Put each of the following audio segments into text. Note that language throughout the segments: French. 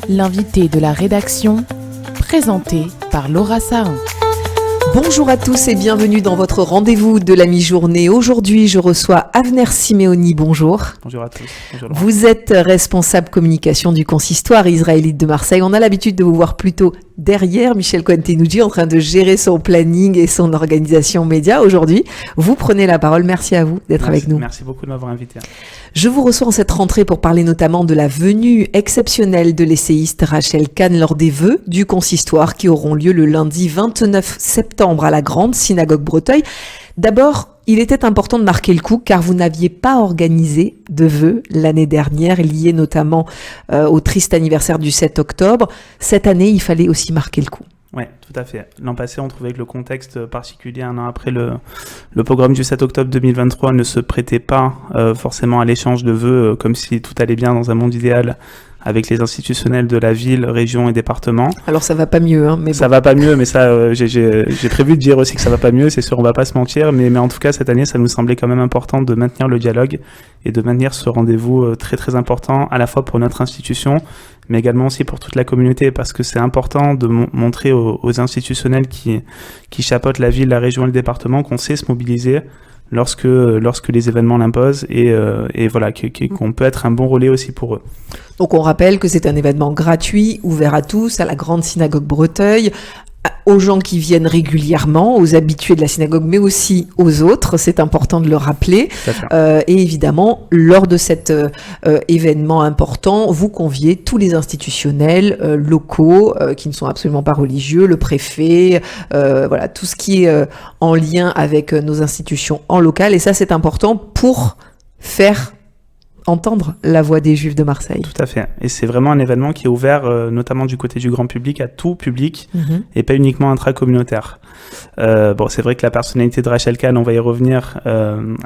L'invité de la rédaction, présenté par Laura Sahin. Bonjour à tous et bienvenue dans votre rendez-vous de la mi-journée. Aujourd'hui, je reçois Avner Simeoni. Bonjour. Bonjour à tous. Bonjour. Vous êtes responsable communication du consistoire israélite de Marseille. On a l'habitude de vous voir plutôt derrière Michel Cohen-Tenoudji en train de gérer son planning et son organisation média. Aujourd'hui, vous prenez la parole. Merci à vous d'être avec nous. Merci beaucoup de m'avoir invité. Je vous reçois en cette rentrée pour parler notamment de la venue exceptionnelle de l'essayiste Rachel Kahn lors des vœux du consistoire qui auront lieu le lundi 29 septembre à la Grande Synagogue Breteuil. D'abord, il était important de marquer le coup car vous n'aviez pas organisé de vœux l'année dernière, liés notamment au triste anniversaire du 7 octobre. Cette année, il fallait aussi marquer le coup. Oui, tout à fait. L'an passé, on trouvait que le contexte particulier, un an après le pogrom du 7 octobre 2023, ne se prêtait pas forcément à l'échange de vœux, comme si tout allait bien dans un monde idéal, avec les institutionnels de la ville, région et département. Alors ça va pas mieux, hein, mais bon. Ça va pas mieux, mais ça, j'ai prévu de dire aussi que ça va pas mieux, c'est sûr, on va pas se mentir, mais en tout cas, cette année, ça nous semblait quand même important de maintenir le dialogue et de maintenir ce rendez-vous très très important, à la fois pour notre institution, mais également aussi pour toute la communauté, parce que c'est important de montrer aux institutionnels qui chapeautent la ville, la région et le département qu'on sait se mobiliser lorsque les événements l'imposent et voilà, qu'on peut être un bon relais aussi pour eux. Donc on rappelle que c'est un événement gratuit, ouvert à tous, à la Grande Synagogue Breteuil, aux gens qui viennent régulièrement, aux habitués de la synagogue, mais aussi aux autres, c'est important de le rappeler. Et évidemment, lors de cet événement important, vous conviez tous les institutionnels locaux qui ne sont absolument pas religieux, le préfet, voilà, tout ce qui est en lien avec nos institutions en local. Et ça, c'est important pour faire entendre la voix des Juifs de Marseille. Tout à fait. Et c'est vraiment un événement qui est ouvert, notamment du côté du grand public, à tout public, et pas uniquement intracommunautaire. Bon, c'est vrai que la personnalité de Rachel Kahn, on va y revenir,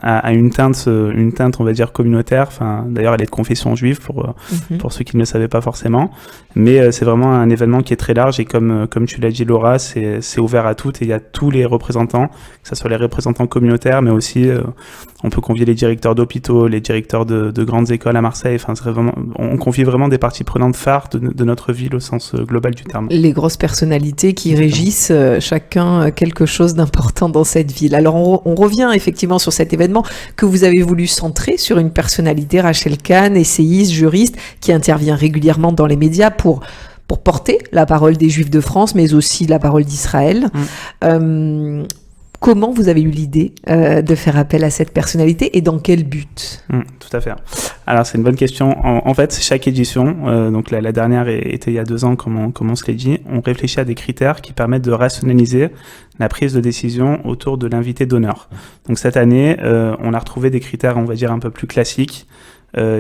a une teinte, on va dire, communautaire. Enfin, d'ailleurs, elle est de confession juive pour ceux qui ne le savaient pas forcément. Mais c'est vraiment un événement qui est très large et comme tu l'as dit, Laura, c'est ouvert à toutes et il y a tous les représentants, que ce soit les représentants communautaires, mais aussi on peut convier les directeurs d'hôpitaux, les directeurs de grandes écoles à Marseille. Enfin, on confie vraiment des parties prenantes phares de notre ville au sens global du terme. Les grosses personnalités qui régissent chacun quelque chose d'important dans cette ville. Alors on revient effectivement sur cet événement que vous avez voulu centrer sur une personnalité, Rachel Kahn, essayiste, juriste, qui intervient régulièrement dans les médias pour porter la parole des Juifs de France, mais aussi la parole d'Israël. Comment vous avez eu l'idée de faire appel à cette personnalité et dans quel but ? Tout à fait. Alors c'est une bonne question. En fait, chaque édition, donc la dernière était il y a 2 ans, comme on se l'est dit, on réfléchit à des critères qui permettent de rationaliser la prise de décision autour de l'invité d'honneur. Donc cette année, on a retrouvé des critères, on va dire, un peu plus classiques.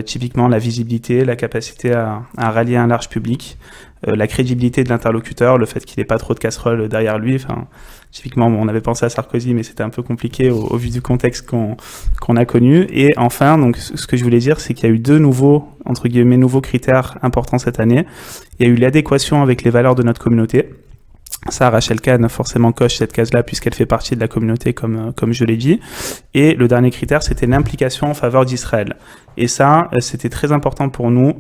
Typiquement la visibilité, la capacité à rallier un large public, la crédibilité de l'interlocuteur, le fait qu'il n'ait pas trop de casseroles derrière lui. Enfin, typiquement, on avait pensé à Sarkozy, mais c'était un peu compliqué au vu du contexte qu'on a connu. Et enfin, donc, ce que je voulais dire, c'est qu'il y a eu 2 nouveaux critères importants cette année. Il y a eu l'adéquation avec les valeurs de notre communauté. Ça, Rachel Kahn forcément coche cette case-là puisqu'elle fait partie de la communauté, comme je l'ai dit. Et le dernier critère, c'était l'implication en faveur d'Israël. Et ça, c'était très important pour nous,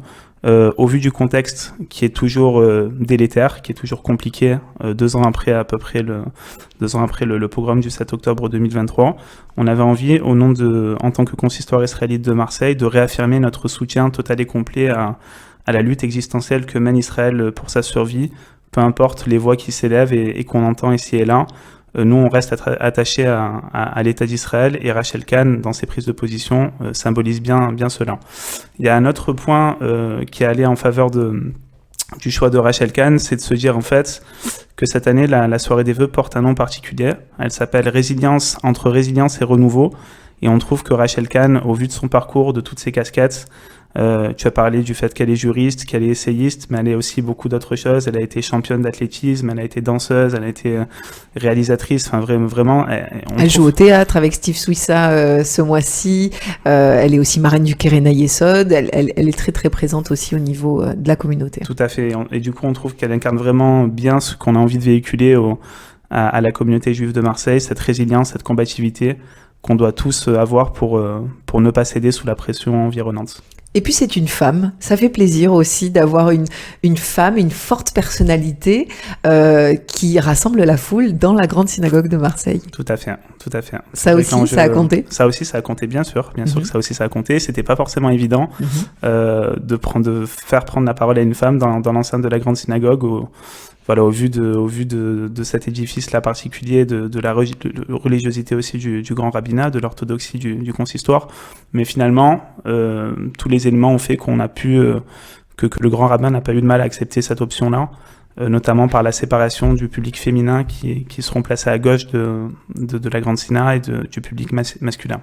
au vu du contexte qui est toujours délétère, qui est toujours compliqué, 2 ans après le pogrom du 7 octobre 2023. On avait envie, en tant que consistoire israélite de Marseille, de réaffirmer notre soutien total et complet à la lutte existentielle que mène Israël pour sa survie, peu importe les voix qui s'élèvent et qu'on entend ici et là. Nous, on reste attachés à l'État d'Israël et Rachel Kahn, dans ses prises de position, symbolise bien cela. Il y a un autre point qui est allé en faveur du choix de Rachel Kahn, c'est de se dire en fait que cette année, la soirée des vœux porte un nom particulier. Elle s'appelle Résilience, entre résilience et renouveau. Et on trouve que Rachel Kahn, au vu de son parcours, de toutes ses casquettes, tu as parlé du fait qu'elle est juriste, qu'elle est essayiste, mais elle est aussi beaucoup d'autres choses. Elle a été championne d'athlétisme, elle a été danseuse, elle a été réalisatrice. Enfin, vraiment. Elle joue au théâtre avec Steve Suissa ce mois-ci. Elle est aussi marraine du Keren Hayesod. Elle est très très présente aussi au niveau de la communauté. Tout à fait. Et du coup, on trouve qu'elle incarne vraiment bien ce qu'on a envie de véhiculer à la communauté juive de Marseille, cette résilience, cette combativité qu'on doit tous avoir pour ne pas céder sous la pression environnante. Et puis c'est une femme, ça fait plaisir aussi d'avoir une femme, une forte personnalité qui rassemble la foule dans la grande synagogue de Marseille. Tout à fait, tout à fait. Ça aussi, ça a compté. Ça aussi, ça a compté, bien sûr que ça aussi, ça a compté. C'était pas forcément évident de faire prendre la parole à une femme dans l'enceinte de la grande synagogue. Voilà, au vu de cet édifice-là particulier, de la religiosité aussi du grand rabbinat, de l'orthodoxie du consistoire. Mais finalement, tous les éléments ont fait qu'on a pu, que le grand rabbin n'a pas eu de mal à accepter cette option-là, notamment par la séparation du public féminin qui seront placés à gauche de la grande synagogue et du public masculin.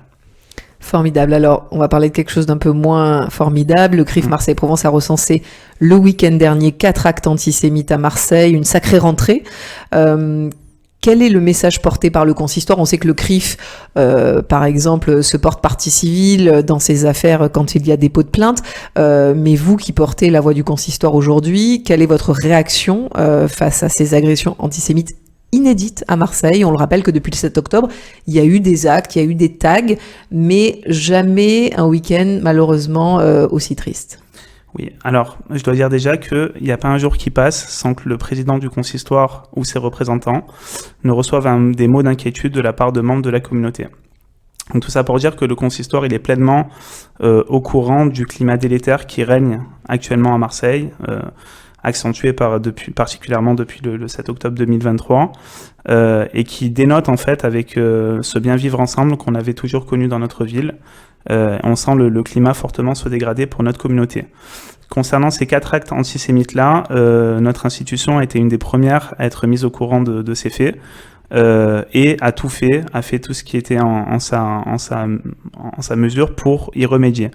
Formidable. Alors, on va parler de quelque chose d'un peu moins formidable. Le CRIF Marseille-Provence a recensé le week-end dernier 4 actes antisémites à Marseille, une sacrée rentrée. Quel est le message porté par le consistoire ? On sait que le CRIF, par exemple, se porte partie civile dans ces affaires quand il y a dépôt de plainte. Mais vous qui portez la voix du consistoire aujourd'hui, quelle est votre réaction face à ces agressions antisémites inédite à Marseille? On le rappelle que depuis le 7 octobre, il y a eu des actes, il y a eu des tags, mais jamais un week-end malheureusement aussi triste. Oui, alors je dois dire déjà qu'il n'y a pas un jour qui passe sans que le président du consistoire ou ses représentants ne reçoivent des mots d'inquiétude de la part de membres de la communauté. Donc tout ça pour dire que le consistoire il est pleinement au courant du climat délétère qui règne actuellement à Marseille, accentué particulièrement depuis le 7 octobre 2023, et qui dénote en fait avec ce bien vivre ensemble qu'on avait toujours connu dans notre ville. On sent le climat fortement se dégrader pour notre communauté. Concernant ces 4 actes antisémites-là, notre institution a été une des premières à être mise au courant de ces faits, et a fait tout ce qui était en sa mesure pour y remédier.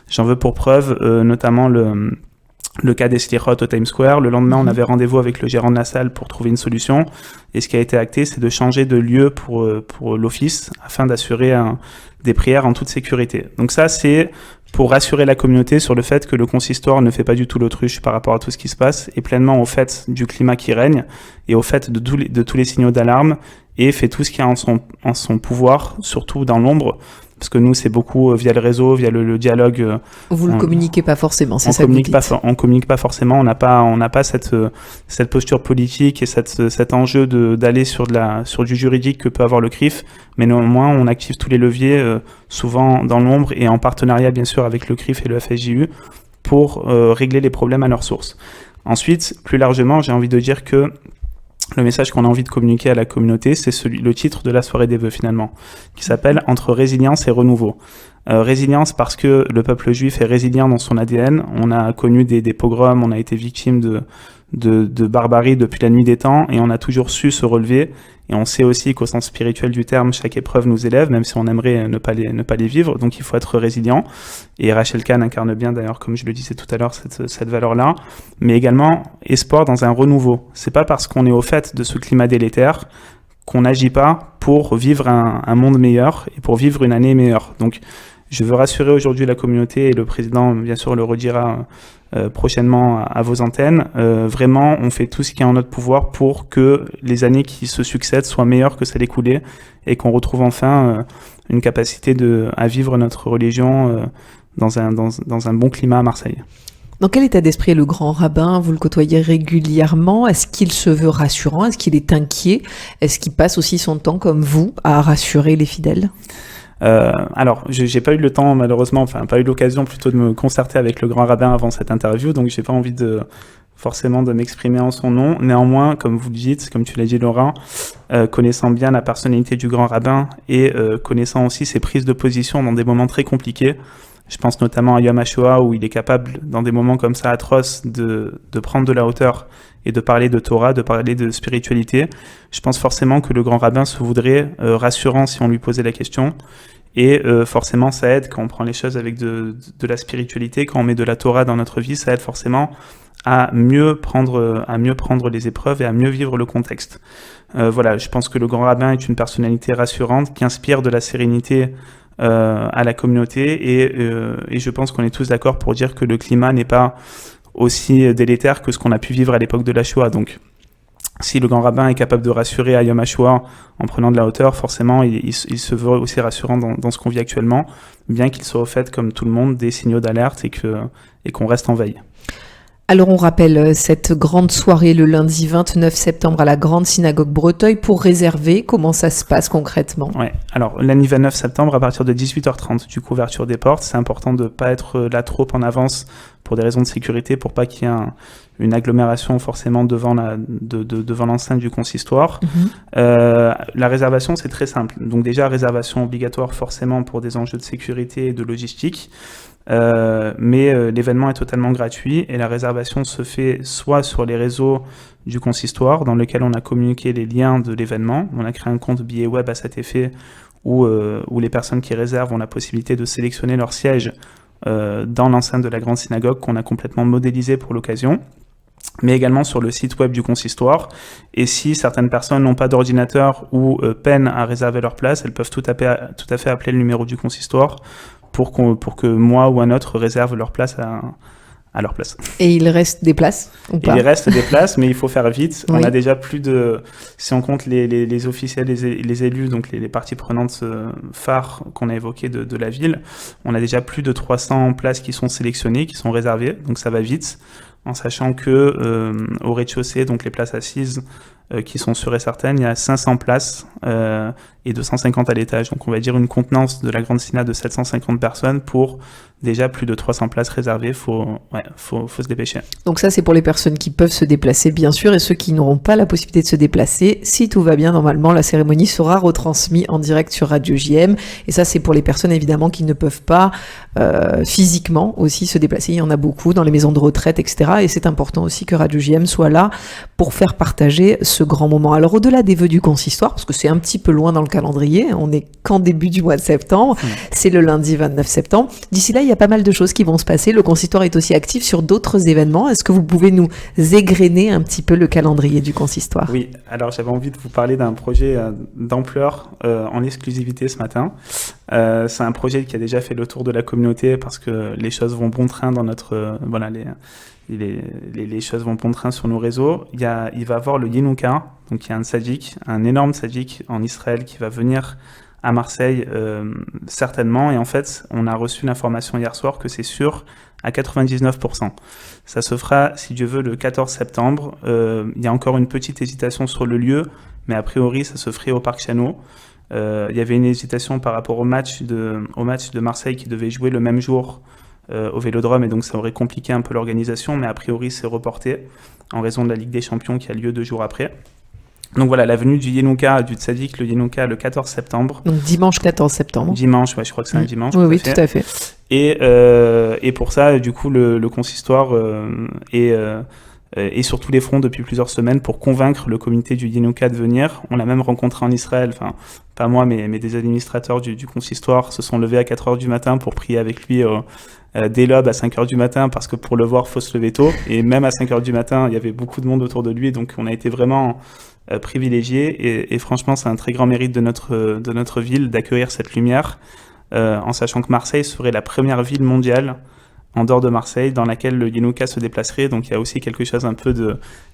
J'en veux pour preuve notamment le cas des Slichot au Times Square. Le lendemain, on avait rendez-vous avec le gérant de la salle pour trouver une solution. Et ce qui a été acté, c'est de changer de lieu pour l'office afin d'assurer des prières en toute sécurité. Donc ça, c'est pour rassurer la communauté sur le fait que le consistoire ne fait pas du tout l'autruche par rapport à tout ce qui se passe, est pleinement au fait du climat qui règne et au fait de tous les signaux d'alarme et fait tout ce qui est en son pouvoir, surtout dans l'ombre. Parce que nous, c'est beaucoup via le réseau, via le dialogue. Vous ne communiquez pas forcément, c'est ça que vous dites. On communique pas forcément, on n'a pas cette posture politique et cet enjeu d'aller sur du juridique que peut avoir le CRIF, mais néanmoins, on active tous les leviers, souvent dans l'ombre et en partenariat, bien sûr, avec le CRIF et le FSJU, pour régler les problèmes à leur source. Ensuite, plus largement, j'ai envie de dire que le message qu'on a envie de communiquer à la communauté, c'est le titre de la soirée des vœux finalement, qui s'appelle « Entre résilience et renouveau ». Résilience parce que le peuple juif est résilient dans son ADN. On a connu des pogroms, on a été victime de barbarie depuis la nuit des temps et on a toujours su se relever. Et on sait aussi qu'au sens spirituel du terme, chaque épreuve nous élève, même si on aimerait ne pas les vivre. Donc il faut être résilient. Et Rachel Kahn incarne bien d'ailleurs, comme je le disais tout à l'heure, cette valeur-là. Mais également, espoir dans un renouveau. C'est pas parce qu'on est au fait de ce climat délétère qu'on n'agit pas pour vivre un monde meilleur et pour vivre une année meilleure. Donc je veux rassurer aujourd'hui la communauté et le président, bien sûr, le redira prochainement à vos antennes. Vraiment, on fait tout ce qui est en notre pouvoir pour que les années qui se succèdent soient meilleures que celles écoulées et qu'on retrouve enfin une capacité à vivre notre religion dans un bon climat à Marseille. Dans quel état d'esprit est le grand rabbin ? Vous le côtoyez régulièrement. Est-ce qu'il se veut rassurant ? Est-ce qu'il est inquiet ? Est-ce qu'il passe aussi son temps, comme vous, à rassurer les fidèles ? Alors, j'ai pas eu le temps, malheureusement, pas eu l'occasion plutôt de me concerter avec le grand rabbin avant cette interview, donc j'ai pas envie forcément de m'exprimer en son nom. Néanmoins, comme vous le dites, comme tu l'as dit Laura, connaissant bien la personnalité du grand rabbin et connaissant aussi ses prises de position dans des moments très compliqués, je pense notamment à Yom HaShoah où il est capable, dans des moments comme ça atroces, de prendre de la hauteur et de parler de Torah, de parler de spiritualité. Je pense forcément que le grand rabbin se voudrait rassurant si on lui posait la question. Et forcément, ça aide quand on prend les choses avec de la spiritualité, quand on met de la Torah dans notre vie, ça aide forcément à mieux prendre les épreuves et à mieux vivre le contexte. Voilà, je pense que le grand rabbin est une personnalité rassurante qui inspire de la sérénité à la communauté et je pense qu'on est tous d'accord pour dire que le climat n'est pas aussi délétère que ce qu'on a pu vivre à l'époque de la Shoah. Donc si le grand rabbin est capable de rassurer à Yom HaShoah en prenant de la hauteur, forcément, il se veut aussi rassurant dans ce qu'on vit actuellement, bien qu'il soit au fait, comme tout le monde, des signaux d'alerte et qu'on reste en veille. Alors on rappelle cette grande soirée le lundi 29 septembre à la Grande Synagogue Breteuil. Pour réserver, comment ça se passe concrètement ? Ouais. Alors lundi 29 septembre à partir de 18h30, du coup ouverture des portes. C'est important de ne pas être là trop en avance pour des raisons de sécurité, pour pas qu'il y ait une agglomération forcément devant l'enceinte du consistoire. La réservation, c'est très simple. Donc déjà, réservation obligatoire forcément pour des enjeux de sécurité et de logistique. Mais l'événement est totalement gratuit et la réservation se fait soit sur les réseaux du consistoire dans lequel on a communiqué les liens de l'événement. On a créé un compte billet web à cet effet où les personnes qui réservent ont la possibilité de sélectionner leur siège dans l'enceinte de la Grande Synagogue qu'on a complètement modélisé pour l'occasion, mais également sur le site web du consistoire. Et si certaines personnes n'ont pas d'ordinateur ou peinent à réserver leur place, elles peuvent tout à fait appeler le numéro du consistoire pour que moi ou un autre réserve leur place à leur place. Et il reste des places ou pas ? Il reste des places, mais il faut faire vite. Oui. On a déjà plus de... Si on compte les officiels, les élus, donc les parties prenantes phares qu'on a évoquées de la ville, on a déjà plus de 300 places qui sont sélectionnées, qui sont réservées, donc ça va vite, en sachant que au rez-de-chaussée, donc les places assises qui sont sûres et certaines, il y a 500 places et 250 à l'étage. Donc on va dire une contenance de la Grande Synagogue de 750 personnes pour déjà plus de 300 places réservées. Faut se dépêcher. Donc ça, c'est pour les personnes qui peuvent se déplacer, bien sûr, et ceux qui n'auront pas la possibilité de se déplacer. Si tout va bien, normalement, la cérémonie sera retransmise en direct sur Radio JM. Et ça, c'est pour les personnes, évidemment, qui ne peuvent pas physiquement aussi se déplacer. Il y en a beaucoup dans les maisons de retraite, etc. Et c'est important aussi que Radio JM soit là pour faire partager ce grand moment. Alors, au-delà des vœux du consistoire, parce que c'est un petit peu loin dans le calendrier, on n'est qu'en début du mois de septembre, c'est le lundi 29 septembre. D'ici là, il y a pas mal de choses qui vont se passer. Le consistoire est aussi actif sur d'autres événements. Est-ce que vous pouvez nous égrener un petit peu le calendrier du consistoire ? Oui, alors j'avais envie de vous parler d'un projet d'ampleur en exclusivité ce matin. C'est un projet qui a déjà fait le tour de la communauté parce que les choses vont bon train dans notre... les choses vont bon train sur nos réseaux. Il va y avoir le Yenouka, donc il y a un énorme tzaddik en Israël qui va venir à Marseille certainement, et en fait on a reçu l'information hier soir que c'est sûr à 99%. Ça se fera, si Dieu veut, le 14 septembre. Il y a encore une petite hésitation sur le lieu, mais a priori ça se ferait au Parc Chano. Il y avait une hésitation par rapport au match de Marseille qui devait jouer le même jour au Vélodrome, et donc ça aurait compliqué un peu l'organisation, mais a priori c'est reporté en raison de la Ligue des Champions qui a lieu 2 jours après. Donc voilà, la venue du Yenouka, du Tzadik, le Yenouka, le 14 septembre. Donc dimanche 14 septembre. Dimanche, ouais, je crois que c'est un dimanche. Oui, tout à fait. Et pour ça, du coup, le consistoire est sur tous les fronts depuis plusieurs semaines pour convaincre le comité du Yenouka de venir. On l'a même rencontré en Israël, enfin, pas moi, mais des administrateurs du consistoire se sont levés à 4h du matin pour prier avec lui dès l'aube à 5h du matin, parce que pour le voir, il faut se lever tôt. Et même à 5h du matin, il y avait beaucoup de monde autour de lui, donc on a été vraiment privilégiés. Et franchement, c'est un très grand mérite de notre ville d'accueillir cette lumière, en sachant que Marseille serait la première ville mondiale en dehors de Marseille dans laquelle le Yenouka se déplacerait. Donc il y a aussi quelque chose un peu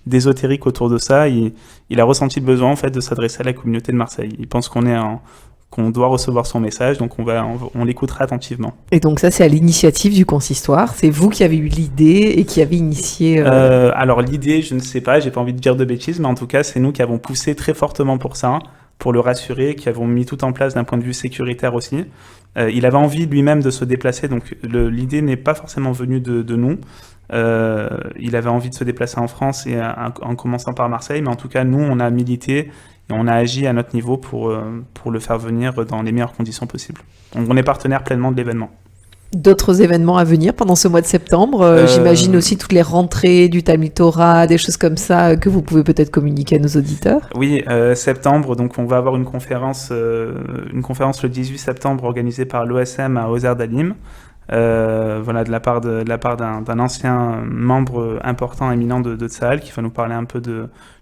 d'ésotérique autour de ça. Il a ressenti le besoin en fait de s'adresser à la communauté de Marseille. Il pense qu'on doit recevoir son message, donc on l'écoutera attentivement. Et donc ça, c'est à l'initiative du consistoire. C'est vous qui avez eu l'idée et qui avez initié... Alors l'idée, je ne sais pas, j'ai pas envie de dire de bêtises, mais en tout cas, c'est nous qui avons poussé très fortement pour ça, pour le rassurer, qui avons mis tout en place d'un point de vue sécuritaire aussi. Il avait envie lui-même de se déplacer, donc l'idée n'est pas forcément venue de nous. Il avait envie de se déplacer en France et en commençant par Marseille, mais en tout cas, nous, on a milité et on a agi à notre niveau pour le faire venir dans les meilleures conditions possibles. Donc on est partenaire pleinement de l'événement. D'autres événements à venir pendant ce mois de septembre, j'imagine aussi toutes les rentrées du Talmud Torah, des choses comme ça que vous pouvez peut-être communiquer à nos auditeurs. Oui, septembre, donc on va avoir une conférence le 18 septembre organisée par l'OSM à Ozer Dalim. Voilà, de la part d'un ancien membre important, éminent de Tsahal, qui va nous parler un peu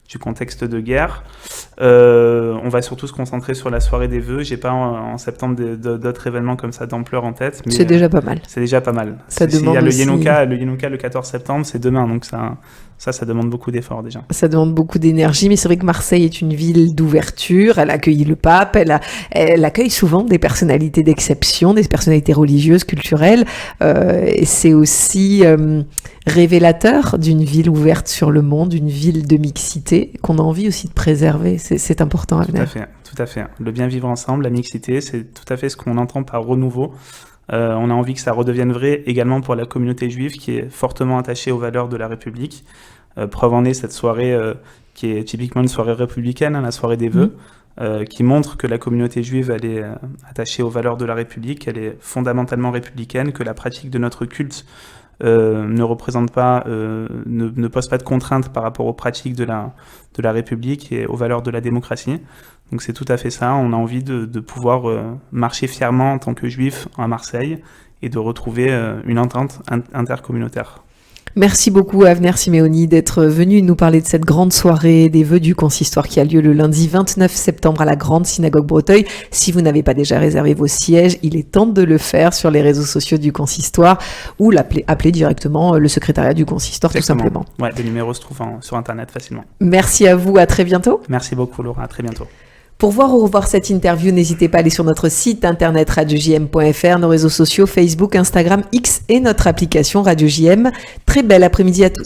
du contexte de guerre. On va surtout se concentrer sur la soirée des vœux. J'ai pas en septembre d'autres événements comme ça d'ampleur en tête. Mais c'est déjà pas mal. C'est déjà pas mal. Ça Il demande y a le aussi... Yenouka le 14 septembre, c'est demain, donc ça demande beaucoup d'efforts déjà. Ça demande beaucoup d'énergie, mais c'est vrai que Marseille est une ville d'ouverture. Elle accueille le pape, elle accueille souvent des personnalités d'exception, des personnalités religieuses, culturelles. Et c'est aussi révélateur d'une ville ouverte sur le monde, une ville de mixité qu'on a envie aussi de préserver. C'est important à venir. Tout à fait. Le bien vivre ensemble, la mixité, c'est tout à fait ce qu'on entend par renouveau. On a envie que ça redevienne vrai également pour la communauté juive qui est fortement attachée aux valeurs de la République. Preuve en est cette soirée qui est typiquement une soirée républicaine, la soirée des vœux, qui montre que la communauté juive elle est attachée aux valeurs de la République, elle est fondamentalement républicaine, que la pratique de notre culte ne représente pas, ne pose pas de contraintes par rapport aux pratiques de la République et aux valeurs de la démocratie. Donc c'est tout à fait ça, on a envie de pouvoir marcher fièrement en tant que juif à Marseille et de retrouver une entente intercommunautaire. Merci beaucoup Avner Simeoni d'être venu nous parler de cette grande soirée des vœux du consistoire qui a lieu le lundi 29 septembre à la Grande Synagogue Breteuil. Si vous n'avez pas déjà réservé vos sièges, il est temps de le faire sur les réseaux sociaux du consistoire ou appeler directement le secrétariat du consistoire. Exactement. Tout simplement. Ouais, les numéros se trouvent sur internet facilement. Merci à vous, à très bientôt. Merci beaucoup Laura, à très bientôt. Pour voir ou revoir cette interview, n'hésitez pas à aller sur notre site internet radiojm.fr, nos réseaux sociaux Facebook, Instagram, X et notre application Radio JM. Très bel après-midi à tous.